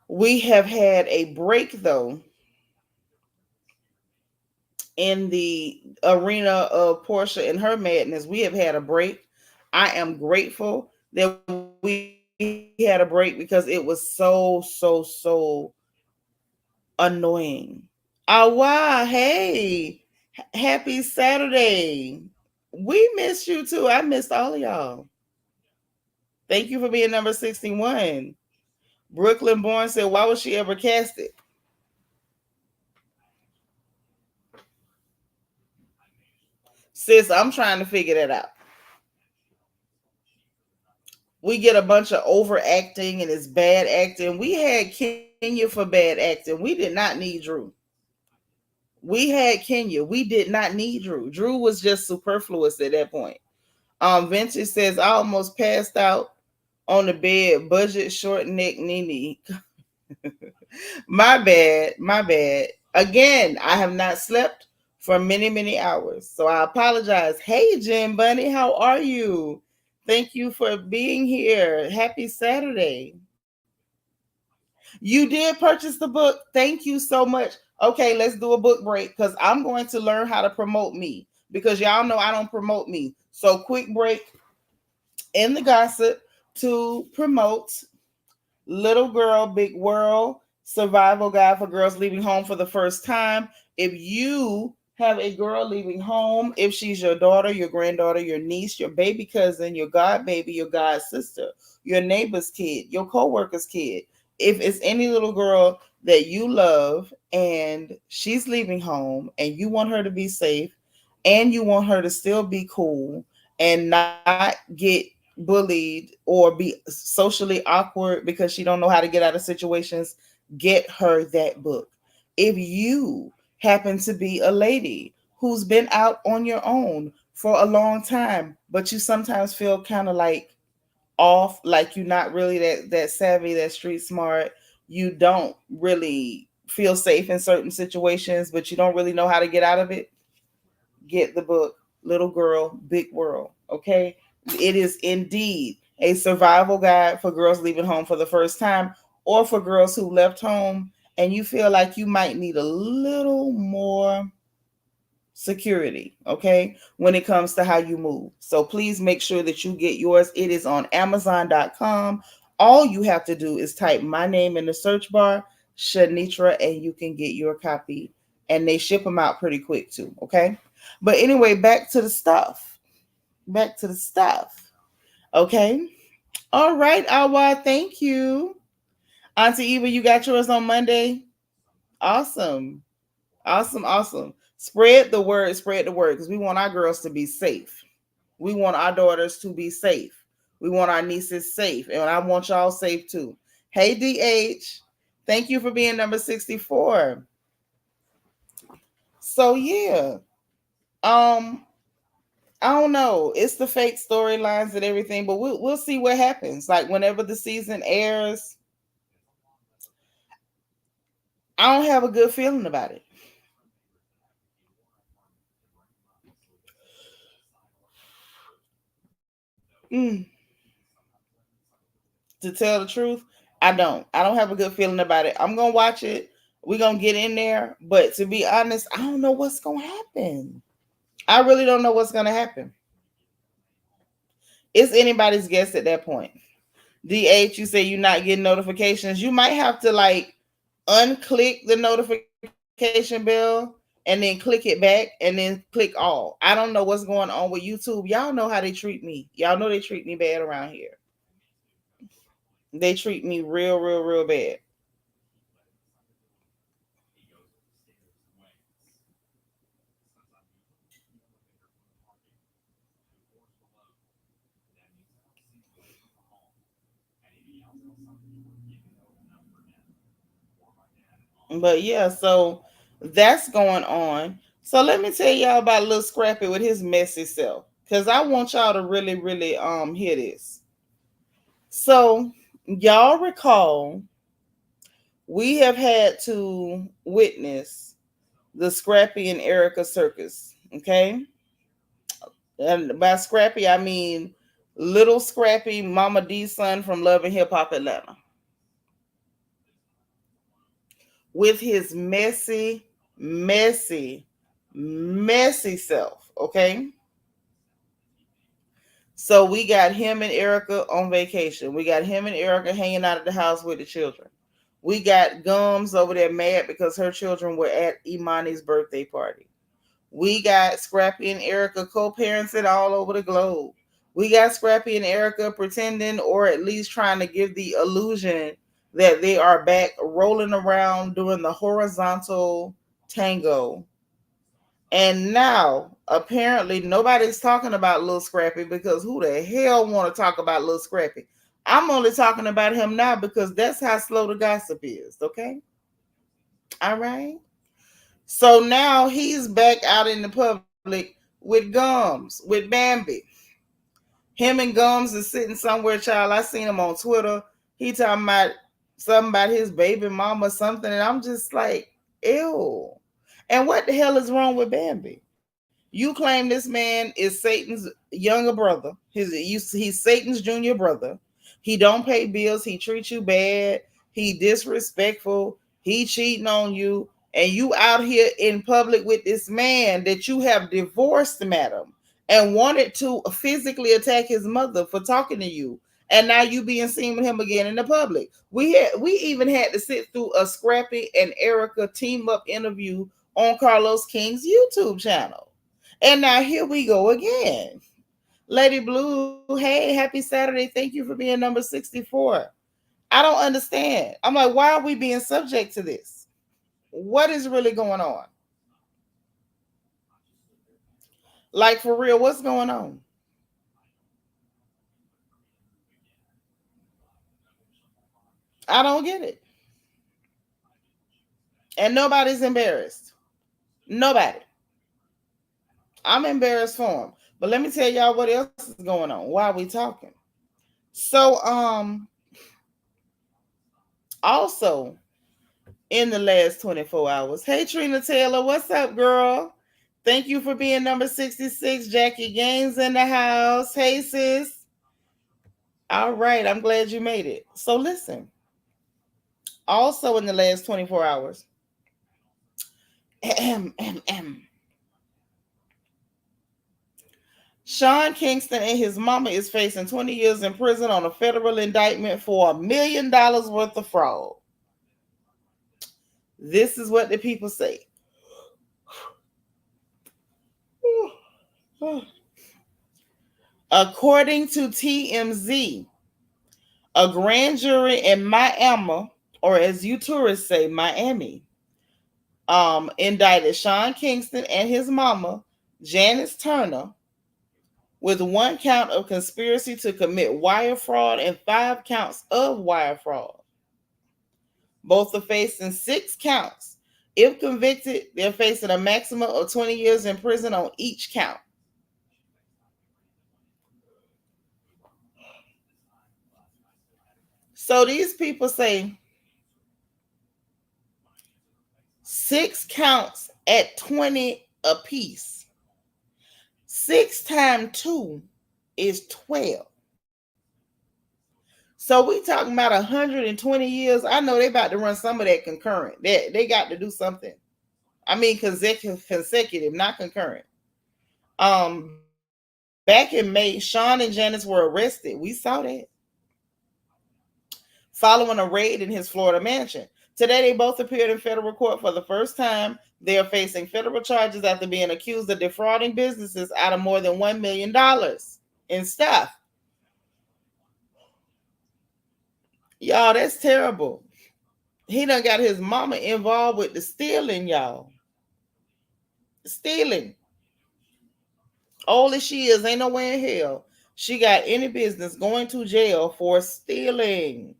S1: we have had a break though in the arena of Portia and her madness. We have had a break. I am grateful that we had a break because it was so annoying. Wow, hey, happy Saturday. We missed you too. I missed all of y'all. Thank you for being number 61. Brooklyn Born said, why was she ever casted? Sis, I'm trying to figure that out. We get a bunch of overacting and it's bad acting. We had Kenya for bad acting. We did not need Drew. We had Kenya. We did not need Drew. Drew was just superfluous at that point. Vintage says, I almost passed out on the bed. Budget short neck Nene. My bad. My bad. Again, I have not slept for many hours. So I apologize. Hey, Jim Bunny, how are you? Thank you for being here. Happy Saturday. You did purchase the book. Thank you so much. Okay, let's do a book break because I'm going to learn how to promote me because y'all know I don't promote me. So, quick break in the gossip to promote Little Girl, Big World Survival Guide for Girls Leaving Home for the First Time. If you have a girl leaving home, if she's your daughter, your granddaughter, your niece, your baby cousin, your god baby, your god sister, your neighbor's kid, your co-worker's kid, if it's any little girl that you love and she's leaving home and you want her to be safe and you want her to still be cool and not get bullied or be socially awkward because she don't know how to get out of situations, get her that book. If you happen to be a lady who's been out on your own for a long time, but you sometimes feel kind of like off, like you're not really that savvy, that street smart, you don't really feel safe in certain situations, but you don't really know how to get out of it, get the book Little Girl, Big World. Okay, it is indeed a survival guide for girls leaving home for the first time or for girls who left home and you feel like you might need a little more security, okay, when it comes to how you move. So please make sure that you get yours. It is on Amazon.com. All you have to do is type my name in the search bar, Seanitra, and you can get your copy. And they ship them out pretty quick too, okay? But anyway, back to the stuff. Back to the stuff. Okay. All right, Awa, thank you. Auntie Eva, you got yours on Monday? Awesome. Awesome. Spread the word, because we want our girls to be safe. We want our daughters to be safe. We want our nieces safe. And I want y'all safe too. Hey, DH. Thank you for being number 64. So yeah. Um, I don't know. It's the fake storylines and everything, but we'll see what happens. Like whenever the season airs, I don't have a good feeling about it. Mm, to tell the truth, I don't. I don't have a good feeling about it. I'm gonna watch it. We're gonna get in there, but to be honest, I don't know what's gonna happen. I really don't know what's gonna happen. It's anybody's guess at that point. DH, you say you're not getting notifications. You might have to like unclick the notification bell and then click it back and then click all. I don't know what's going on with YouTube. Y'all know how they treat me. Y'all know they treat me bad around here. They treat me real, real, real bad. But yeah, so that's going on. So let me tell y'all about Lil Scrappy with his messy self. Cause I want y'all to really, really hear this. So y'all recall we have had to witness the Scrappy and Erica circus. Okay. And by Scrappy, I mean Little Scrappy, Mama D's son from Love and Hip Hop Atlanta, with his messy, messy, messy self. Okay. So we got him and Erica on vacation. We got him and Erica hanging out at the house with the children. We got Gums over there mad because her children were at Imani's birthday party. We got Scrappy and Erica co-parenting all over the globe. We got Scrappy and Erica pretending or at least trying to give the illusion that they are back rolling around doing the horizontal tango. And now, apparently, nobody's talking about Lil Scrappy because who the hell want to talk about Lil Scrappy? I'm only talking about him now because that's how slow the gossip is, okay? All right. So now he's back out in the public with Gums, with Bambi. Him and Gums is sitting somewhere, child. I seen him on Twitter. He talking about something about his baby mama or something, and I'm just like, ew. And what the hell is wrong with Bambi? You claim this man is Satan's younger brother. He's Satan's junior brother. He don't pay bills. He treats you bad. He disrespectful. He cheating on you, and you out here in public with this man that you have divorced, madam, and wanted to physically attack his mother for talking to you. And now you being seen with him again in the public. We even had to sit through a Scrappy and Erica team up interview on Carlos King's YouTube channel. And now here we go again. Lady Blue, hey, happy Saturday. Thank you for being number 64. I don't understand. I'm like, why are we being subject to this? What is really going on? Like, for real, what's going on? I don't get it. And nobody's embarrassed. Nobody. I'm embarrassed for him. But let me tell y'all what else is going on while we talking. So, also in the last 24 hours. Hey, Trina Taylor, what's up, girl? Thank you for being number 66. Jackie Gaines in the house. Hey, sis. All right, I'm glad you made it. So, listen, also in the last 24 hours, Sean Kingston and his mama is facing 20 years in prison on a federal indictment for $1 million worth of fraud. This is what the people say. According to TMZ, a grand jury in Miami, or as you tourists say, Miami, indicted Sean Kingston and his mama, Janice Turner, with 1 count of conspiracy to commit wire fraud and 5 counts of wire fraud. Both are facing 6 counts If convicted, they're facing a maximum of 20 years in prison on each count. So these people say 6 counts at 20 apiece. 6 times 2 is 12. So we talking about 120 years. I know they about to run some of that concurrent. They got to do something. I mean consecutive, not concurrent. Back in May, Sean and Janice were arrested. We saw that. Following a raid in his Florida mansion. Today, they both appeared in federal court for the first time. They are facing federal charges after being accused of defrauding businesses out of more than $1 million in stuff. Y'all, that's terrible. He done got his mama involved with the stealing, y'all. Stealing. Old as she is, ain't nowhere in hell she got any business going to jail for stealing.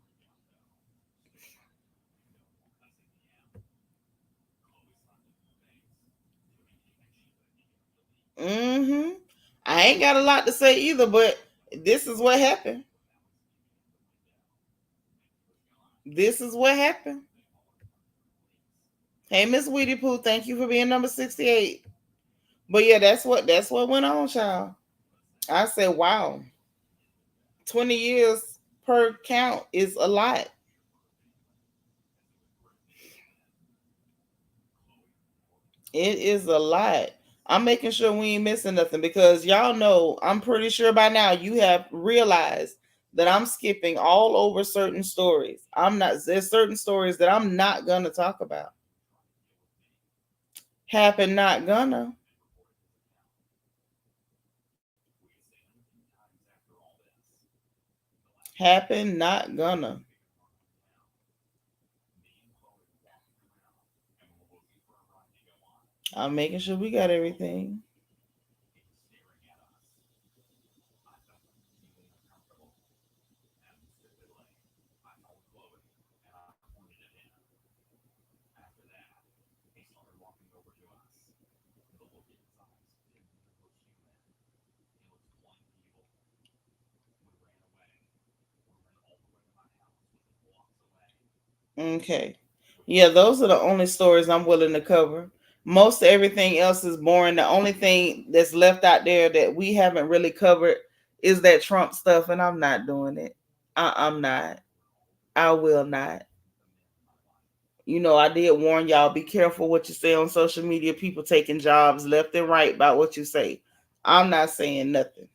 S1: Mm-hmm. I ain't got a lot to say either, but this is what happened. This is what happened. Hey, Miss Weedy Pooh, thank you for being number 68. But yeah, that's what went on, child. I said, wow, 20 years per count is a lot. It is a lot. I'm making sure we ain't missing nothing because y'all know, I'm pretty sure by now you have realized that I'm skipping all over certain stories. There's certain stories that I'm not gonna talk about. Happen not gonna. Happen not gonna. I'm making sure we got everything. Okay. Yeah, those are the only stories I'm willing to cover. Most everything else is boring. The only thing that's left out there that we haven't really covered is that Trump stuff, and I'm not doing it. I'm not. I will not. I did warn y'all, be careful what you say on social media. People taking jobs left and right about what you say. I'm not saying nothing.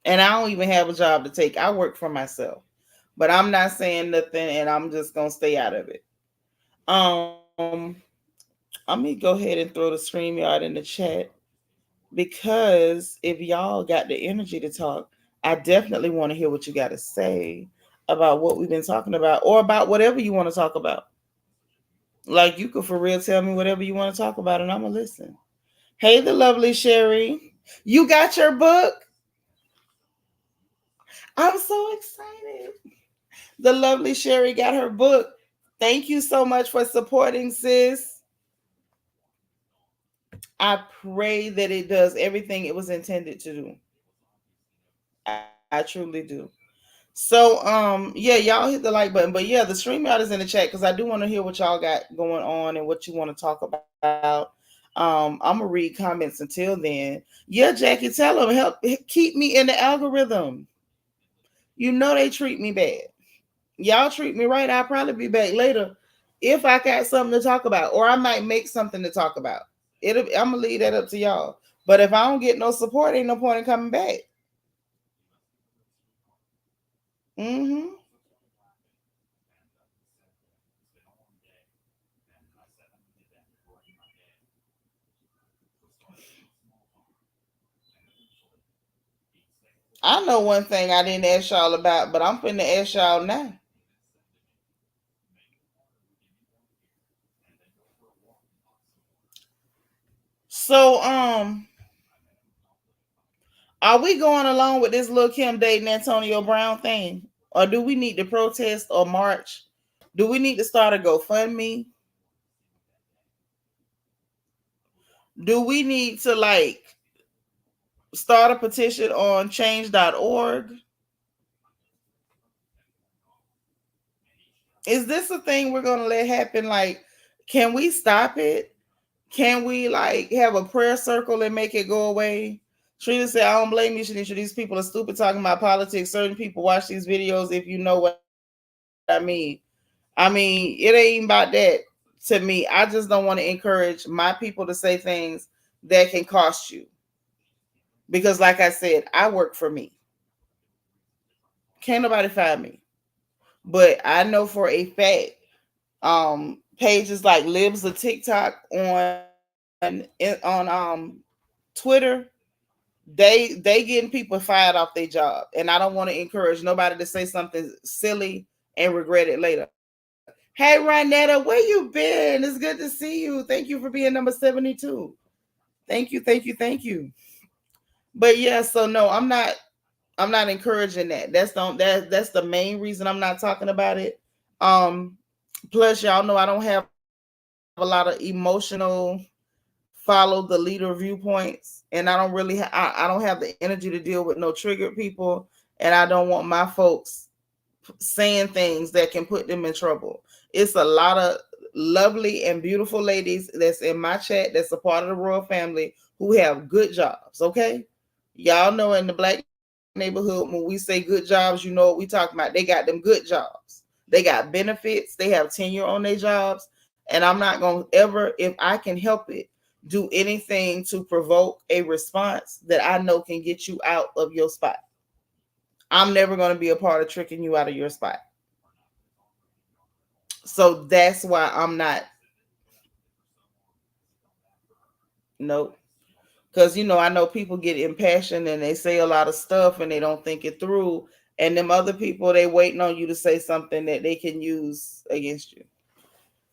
S1: And I don't even have a job to take. I work for myself. But I'm not saying nothing and I'm just gonna stay out of it. Um, let me go ahead and throw the StreamYard in the chat because if y'all got the energy to talk, I definitely want to hear what you got to say about what we've been talking about or about whatever you want to talk about. Like you could for real tell me whatever you want to talk about and I'm gonna listen. Hey, the lovely Sherry. You got your book? I'm so excited. The lovely Sherry got her book. Thank you so much for supporting, sis. I pray that it does everything it was intended to do. I truly do. So, yeah, y'all hit the like button. But yeah, the StreamYard is in the chat because I do want to hear what y'all got going on and what you want to talk about. I'm gonna read comments until then. Yeah, Jackie, tell them help keep me in the algorithm. You know they treat me bad. Y'all treat me right. I'll probably be back later if I got something to talk about, or I might make something to talk about. I'm gonna leave that up to y'all. But if I don't get no support, ain't no point in coming back. Mm-hmm. I know one thing I didn't ask y'all about, but I'm finna ask y'all now. So, are we going along with this Lil Kim dating Antonio Brown thing, or do we need to protest or march? Do we need to start a GoFundMe? Do we need to like start a petition on change.org? Is this a thing we're gonna let happen? Like, can we stop it? Can we like have a prayer circle and make it go away? Trina said, I don't blame you, Seanitra. These people are stupid talking about politics. Certain people watch these videos if you know what I mean. I mean, it ain't even about that to me. I just don't want to encourage my people to say things that can cost you. Because like I said, I work for me. Can't nobody find me. But I know for a fact, pages like Libs of TikTok on Twitter, they getting people fired off their job, and I don't want to encourage nobody to say something silly and regret it later. Hey Ryanetta, where you been? It's good to see you. Thank you for being number 72. Thank you. But yeah, so no, I'm not encouraging that. That's the main reason I'm not talking about it. Um Plus y'all know I don't have a lot of emotional follow the leader viewpoints, and I don't really I don't have the energy to deal with no triggered people, and I don't want my folks saying things that can put them in trouble. It's a lot of lovely and beautiful ladies that's in my chat that's a part of the royal family who have good jobs. Okay, y'all know in the black neighborhood when we say good jobs, you know what we talking about. They got them good jobs. They got benefits. They have tenure on their jobs, and I'm not gonna ever, if I can help it, do anything to provoke a response that I know can get you out of your spot. I'm never going to be a part of tricking you out of your spot. So that's why I'm not. Nope. Because, I know people get impassioned and they say a lot of stuff and they don't think it through. And them other people, they waiting on you to say something that they can use against you.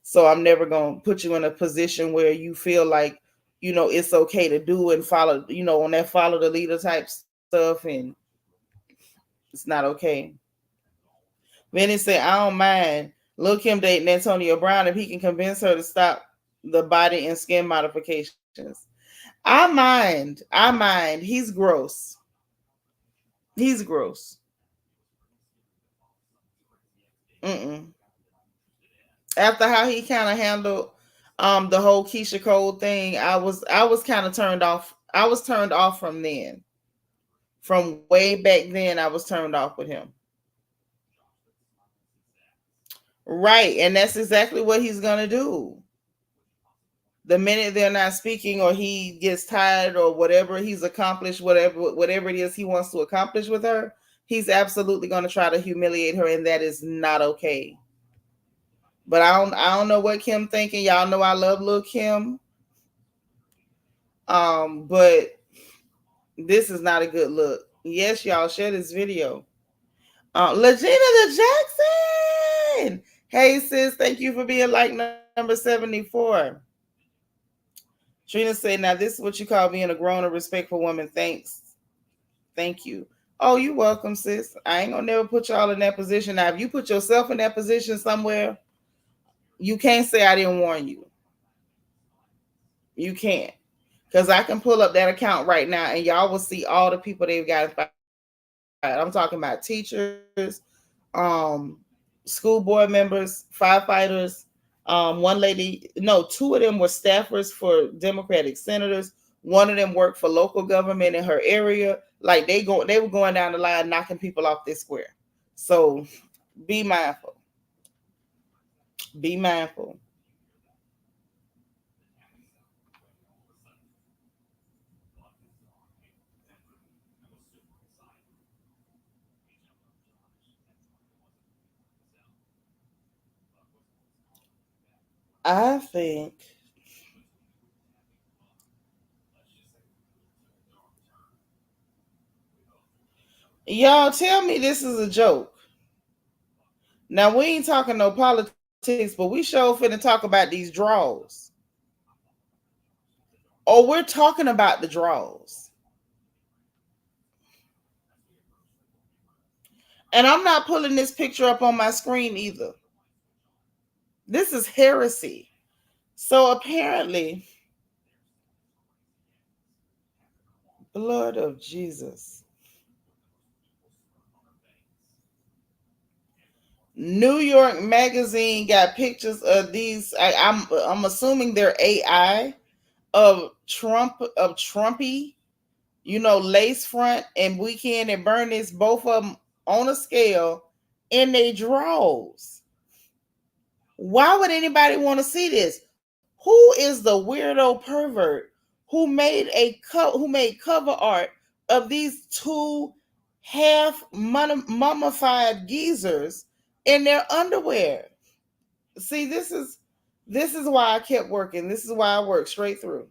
S1: So I'm never going to put you in a position where you feel like, it's okay to do and follow, on that follow the leader type stuff. And it's not okay. Vinny said, I don't mind Lil Kim dating Antonio Brown if he can convince her to stop the body and skin modifications. I mind. I mind. He's gross. He's gross. Mm-mm. After how he kind of handled the whole Keisha Cole thing, I was kind of turned off. I was turned off from then. From way back then, I was turned off with him. Right, and that's exactly what he's gonna do. The minute they're not speaking or he gets tired or whatever he's accomplished, whatever it is he wants to accomplish with her, he's absolutely going to try to humiliate her, and that is not okay. But I don't know what Kim thinking. Y'all know I love Lil Kim. But this is not a good look. Yes, y'all share this video. Legina the Jackson. Hey sis, thank you for being like number 74. Trina said, now this is what you call being a grown and respectful woman. Thank you. Oh, you welcome, sis. I ain't gonna never put y'all in that position. Now, if you put yourself in that position somewhere, you can't say I didn't warn you. You can't. Because I can pull up that account right now and y'all will see all the people they've got fired. I'm talking about teachers, school board members, firefighters. One lady, no, two of them were staffers for Democratic senators. One of them worked for local government in her area. Like they were going down the line knocking people off this square. So be mindful. Be mindful. I think y'all tell me this is a joke. Now we ain't talking no politics, but we sure finna talk about these draws. Oh, we're talking about the draws. And I'm not pulling this picture up on my screen either. This is heresy. So apparently, Lord of Jesus. New York Magazine got pictures of these. I'm assuming they're AI of Trumpy, lace front and Weekend and Bernice, both of them on a scale in their drawers. Why would anybody want to see this? Who is the weirdo pervert who made cover art of these two half mummified geezers in their underwear? See, this is why I kept working. This is why I worked straight through.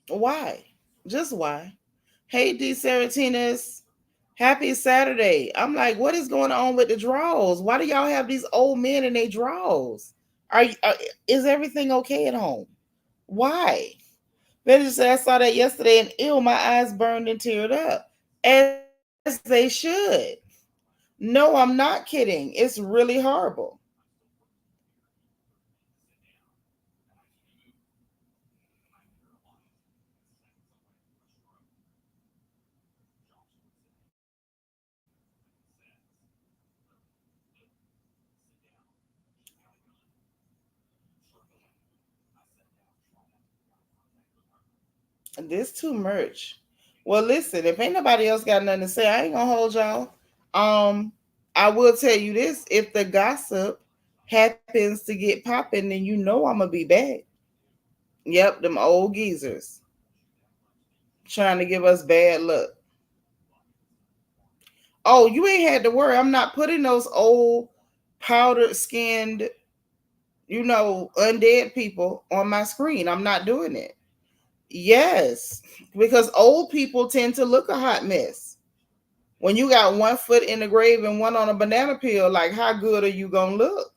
S1: Why? Just why? Hey, D. Saratinas. Happy Saturday. I'm like, what is going on with the draws? Why do y'all have these old men in their draws? Is everything okay at home? Why? Betty said, I saw that yesterday and ew, my eyes burned and teared up. As they should. No, I'm not kidding. It's really horrible. This too much. Well, listen, if ain't nobody else got nothing to say, I ain't gonna hold y'all. Um, I will tell you this: if the gossip happens to get popping, then you know I'm gonna be back. Yep, them old geezers trying to give us bad luck. Oh, you ain't had to worry. I'm not putting those old powdered skinned, undead people on my screen. I'm not doing it. Yes, because old people tend to look a hot mess. When you got one foot in the grave and one on a banana peel, like how good are you gonna look?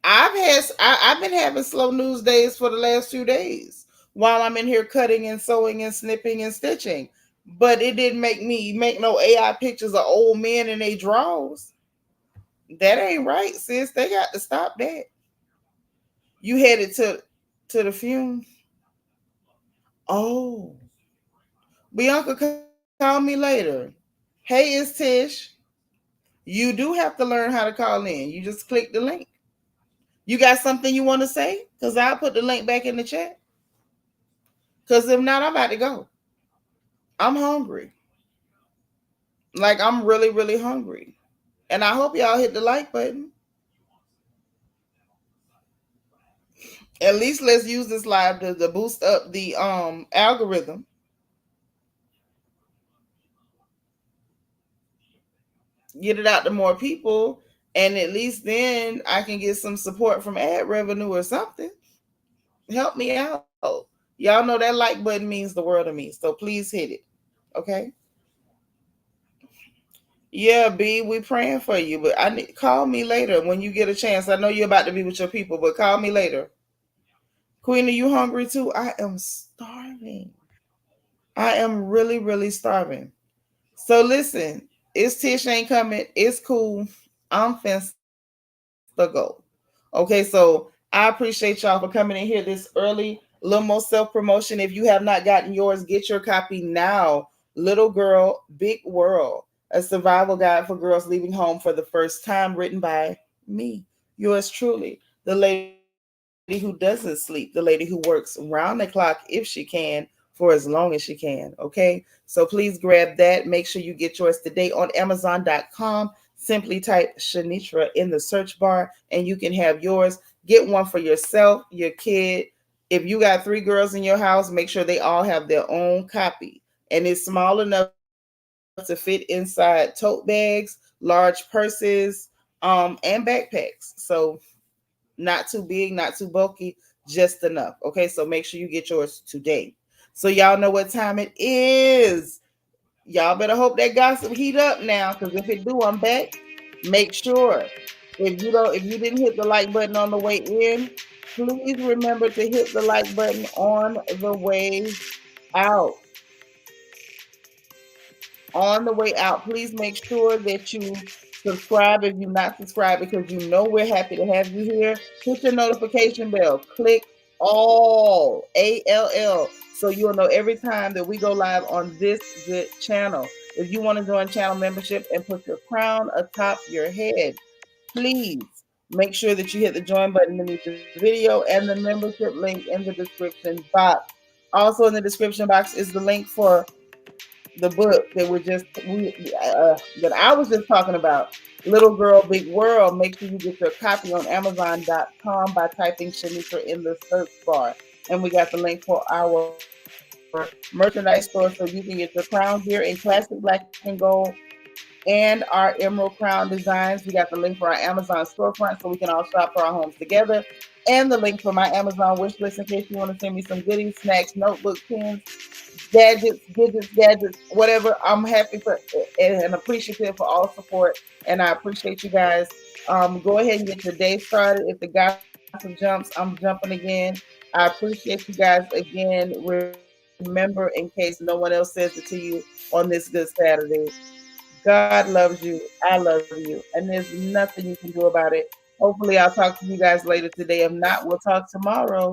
S1: I've been having slow news days for the last 2 days while I'm in here cutting and sewing and snipping and stitching. But it didn't make me make no AI pictures of old men in their drawers. That ain't right, sis. They got to stop that. You headed to the fume. Oh, Bianca, call me later. Hey, it's Tish. You do have to learn how to call in. You just click the link. You got something you want to say? Because I'll put the link back in the chat. Because if not, I'm about to go. I'm hungry. Like, I'm really, really hungry. And I hope y'all hit the like button. At least let's use this live to boost up the algorithm. Get it out to more people. And at least then I can get some support from ad revenue or something. Help me out. Y'all know that like button means the world to me. So please hit it. Okay. Yeah, B, we praying for you, but call me later when you get a chance. I know you're about to be with your people, but call me later. Queen, are you hungry too? I am starving. I am really, really starving. So listen, it's Tish ain't coming. It's cool. I'm finna go. Okay, so I appreciate y'all for coming in here this early. A little more self promotion. If you have not gotten yours, get your copy now. Little Girl, Big World, a survival guide for girls leaving home for the first time, written by me, yours truly, the lady who doesn't sleep, the lady who works round the clock if she can for as long as she can. Okay, so please grab that. Make sure you get yours today on Amazon.com. Simply type Seanitra in the search bar and you can have yours. Get one for yourself, your kid. If you got 3 girls in your house, make sure they all have their own copy. And it's small enough to fit inside tote bags, large purses, and backpacks. So not too big, not too bulky, just enough. Okay, so make sure you get yours today. So y'all know what time it is. Y'all better hope that gossip heat up now, because if it do, I'm back. Make sure If you didn't hit the like button on the way in, please remember to hit the like button on the way out. On the way out, please make sure that you subscribe if you're not subscribed, because you know we're happy to have you here. Hit your notification bell. Click all ALL so you'll know every time that we go live on this good channel. If you want to join channel membership and put your crown atop your head, please make sure that you hit the join button beneath the video and the membership link in the description box. Also in the description box is the link for the book that that I was just talking about, Little Girl Big World. Make sure you get your copy on Amazon.com by typing Seanitra in the search bar. And we got the link for our merchandise store so you can get your crown gear in classic black and gold and our emerald crown designs. We got the link for our Amazon storefront so we can all shop for our homes together. And the link for my Amazon wish list in case you want to send me some goodies, snacks, notebook, pens, gadgets, whatever. I'm happy for and appreciative for all support, and I appreciate you guys. Go ahead and get your day started. If the gossip jumps, I'm jumping again. I appreciate you guys again. Remember, in case no one else says it to you on this good Saturday, God loves you. I love you, and there's nothing you can do about it. Hopefully, I'll talk to you guys later today. If not, we'll talk tomorrow.